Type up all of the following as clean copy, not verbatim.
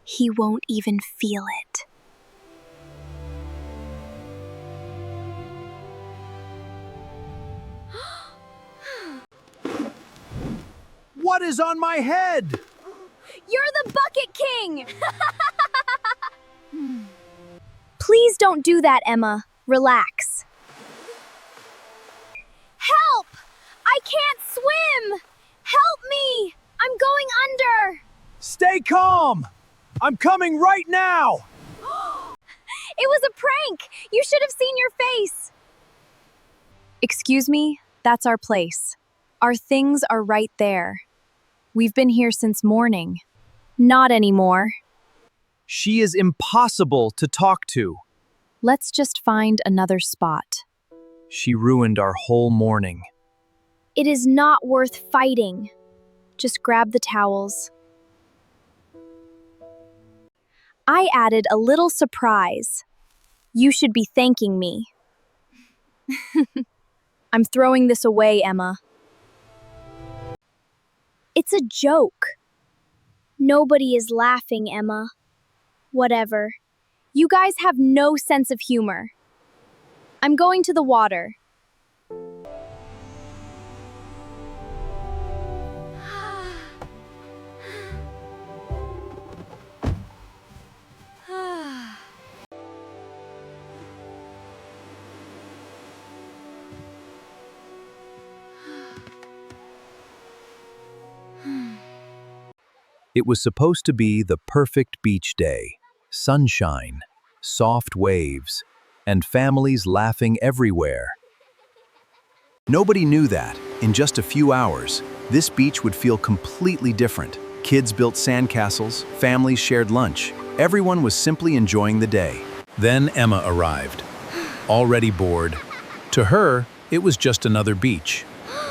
He won't even feel it. What is on my head? You're the Bucket King! Please don't do that, Emma. Relax. Help! I can't swim! Help me! I'm going under! Stay calm! I'm coming right now! It was a prank! You should have seen your face! Excuse me? That's our place. Our things are right there. We've been here since morning. Not anymore. She is impossible to talk to. Let's just find another spot. She ruined our whole morning. It is not worth fighting. Just grab the towels. I added a little surprise. You should be thanking me. I'm throwing this away, Emma. It's a joke. Nobody is laughing, Emma. Whatever. You guys have no sense of humor. I'm going to the water. It was supposed to be the perfect beach day. Sunshine, soft waves, and families laughing everywhere. Nobody knew that, in just a few hours, this beach would feel completely different. Kids built sandcastles, families shared lunch. Everyone was simply enjoying the day. Then Emma arrived, already bored. To her, it was just another beach.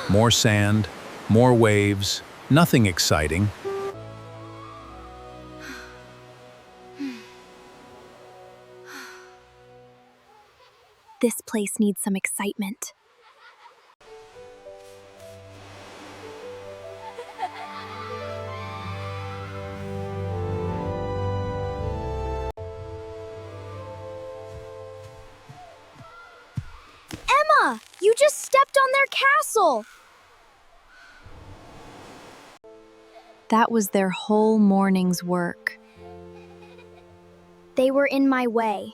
More sand, more waves, nothing exciting. This place needs some excitement. Emma, you just stepped on their castle! That was their whole morning's work. They were in my way.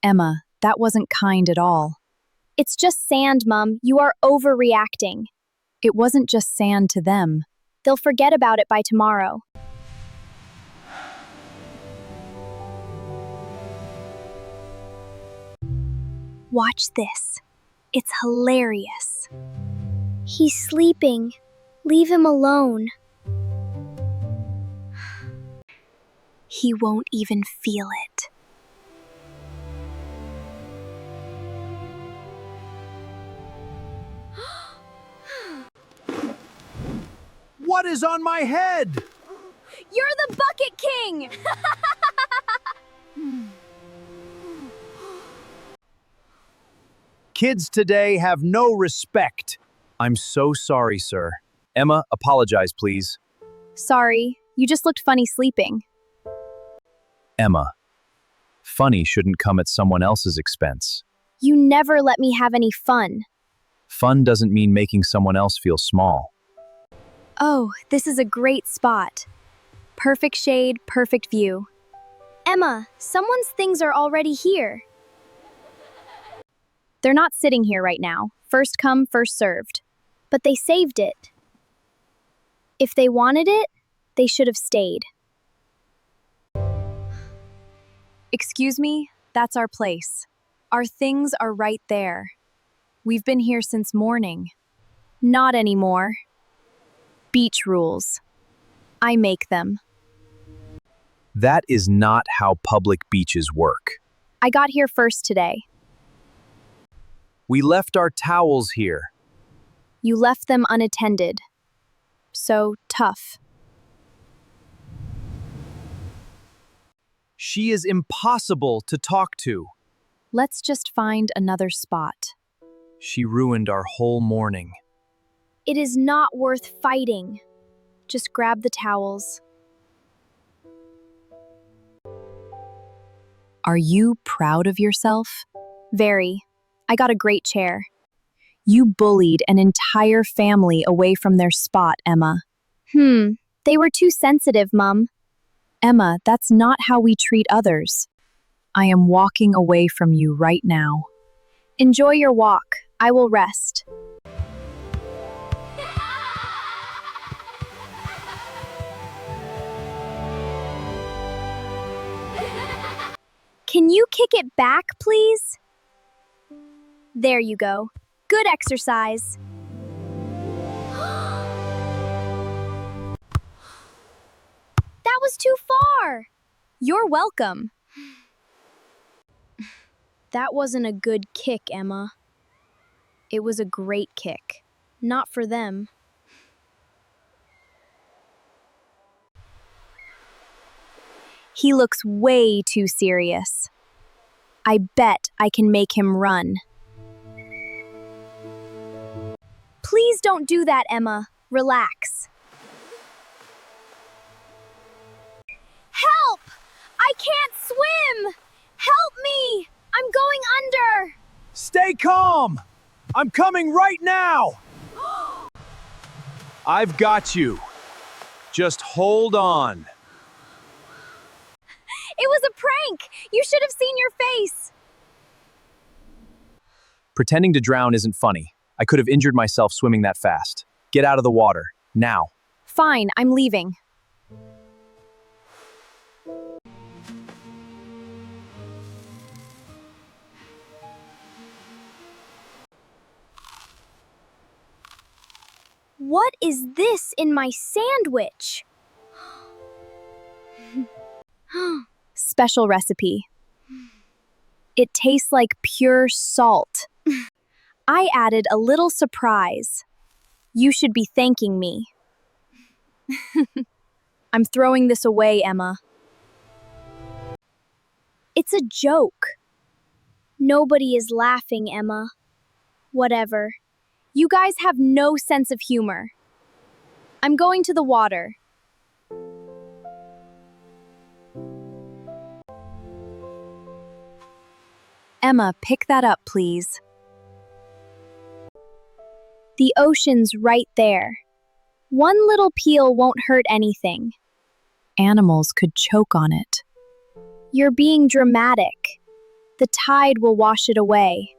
Emma, that wasn't kind at all. It's just sand, Mum. You are overreacting. It wasn't just sand to them. They'll forget about it by tomorrow. Watch this. It's hilarious. He's sleeping. Leave him alone. He won't even feel it. What is on my head? You're the Bucket King! Kids today have no respect. I'm so sorry, sir. Emma, apologize, please. Sorry, you just looked funny sleeping. Emma, funny shouldn't come at someone else's expense. You never let me have any fun. Fun doesn't mean making someone else feel small. Oh, this is a great spot. Perfect shade, perfect view. Emma, someone's things are already here. They're not sitting here right now. First come, first served. But they saved it. If they wanted it, they should have stayed. Excuse me, that's our place. Our things are right there. We've been here since morning. Not anymore. Beach rules. I make them. That is not how public beaches work. I got here first today. We left our towels here. You left them unattended. So tough. She is impossible to talk to. Let's just find another spot. She ruined our whole morning. It is not worth fighting. Just grab the towels. Are you proud of yourself? Very. I got a great chair. You bullied an entire family away from their spot, Emma. They were too sensitive, Mum. Emma, that's not how we treat others. I am walking away from you right now. Enjoy your walk. I will rest. Can you kick it back, please? There you go. Good exercise. That was too far. You're welcome. That wasn't a good kick, Emma. It was a great kick. Not for them. He looks way too serious. I bet I can make him run. Please don't do that, Emma. Relax. Help! I can't swim! Help me! I'm going under! Stay calm! I'm coming right now! I've got you. Just hold on. It was a prank! You should have seen your face! Pretending to drown isn't funny. I could have injured myself swimming that fast. Get out of the water, now. Fine, I'm leaving. What is this in my sandwich? Special recipe. It tastes like pure salt. I added a little surprise. You should be thanking me. I'm throwing this away, Emma. It's a joke. Nobody is laughing, Emma. Whatever. You guys have no sense of humor. I'm going to the water. Emma, pick that up, please. The ocean's right there. One little peel won't hurt anything. Animals could choke on it. You're being dramatic. The tide will wash it away.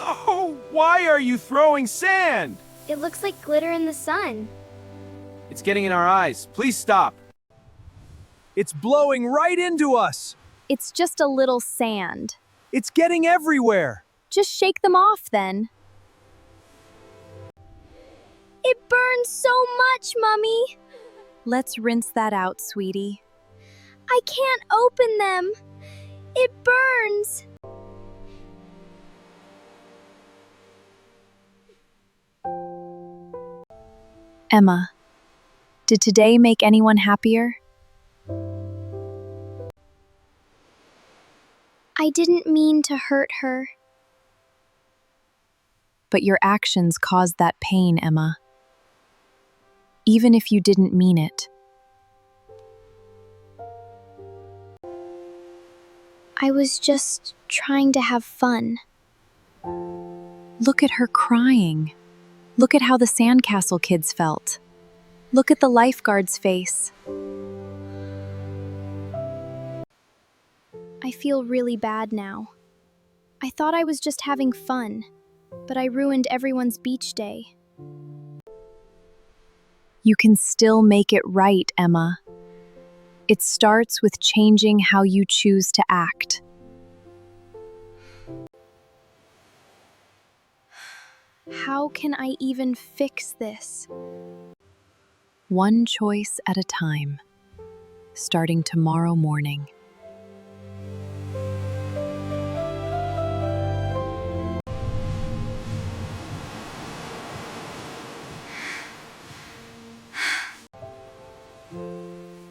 Oh, why are you throwing sand? It looks like glitter in the sun. It's getting in our eyes. Please stop. It's blowing right into us. It's just a little sand. It's getting everywhere. Just shake them off then. It burns so much, Mummy. Let's rinse that out, sweetie. I can't open them. It burns. Emma, did today make anyone happier? I didn't mean to hurt her. But your actions caused that pain, Emma. Even if you didn't mean it. I was just trying to have fun. Look at her crying. Look at how the sandcastle kids felt. Look at the lifeguard's face. I feel really bad now. I thought I was just having fun, but I ruined everyone's beach day. You can still make it right, Emma. It starts with changing how you choose to act. How can I even fix this? One choice at a time, starting tomorrow morning.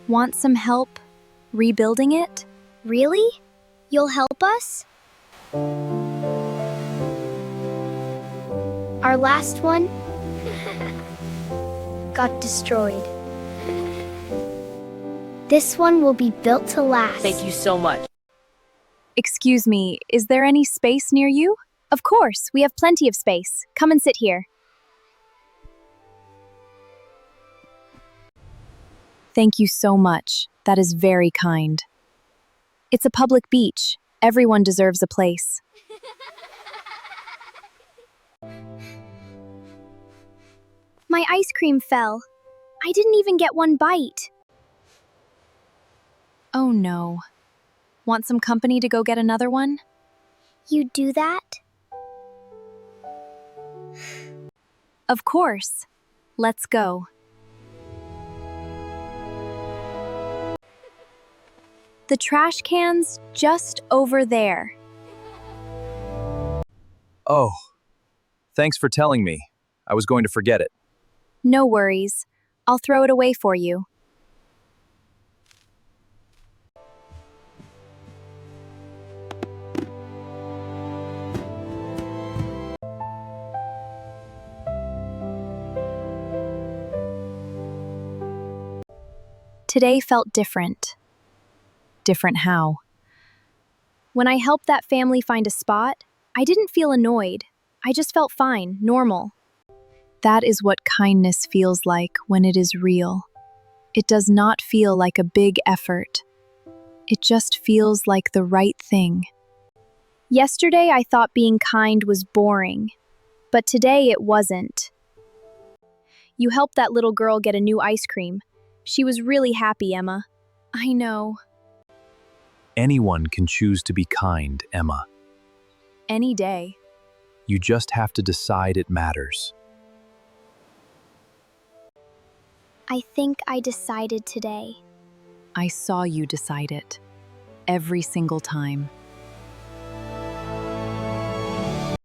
Want some help rebuilding it? Really? You'll help us? Our last one got destroyed. This one will be built to last. Thank you so much. Excuse me, is there any space near you? Of course, we have plenty of space. Come and sit here. Thank you so much. That is very kind. It's a public beach. Everyone deserves a place. My ice cream fell. I didn't even get one bite. Oh no. Want some company to go get another one? You do that? Of course. Let's go. The trash can's just over there. Oh, thanks for telling me. I was going to forget it. No worries. I'll throw it away for you. Today felt different. Different how? When I helped that family find a spot, I didn't feel annoyed. I just felt fine, normal. That is what kindness feels like when it is real. It does not feel like a big effort. It just feels like the right thing. Yesterday I thought being kind was boring, but today it wasn't. You helped that little girl get a new ice cream. She was really happy, Emma. I know. Anyone can choose to be kind, Emma. Any day. You just have to decide it matters. I think I decided today. I saw you decide it. Every single time.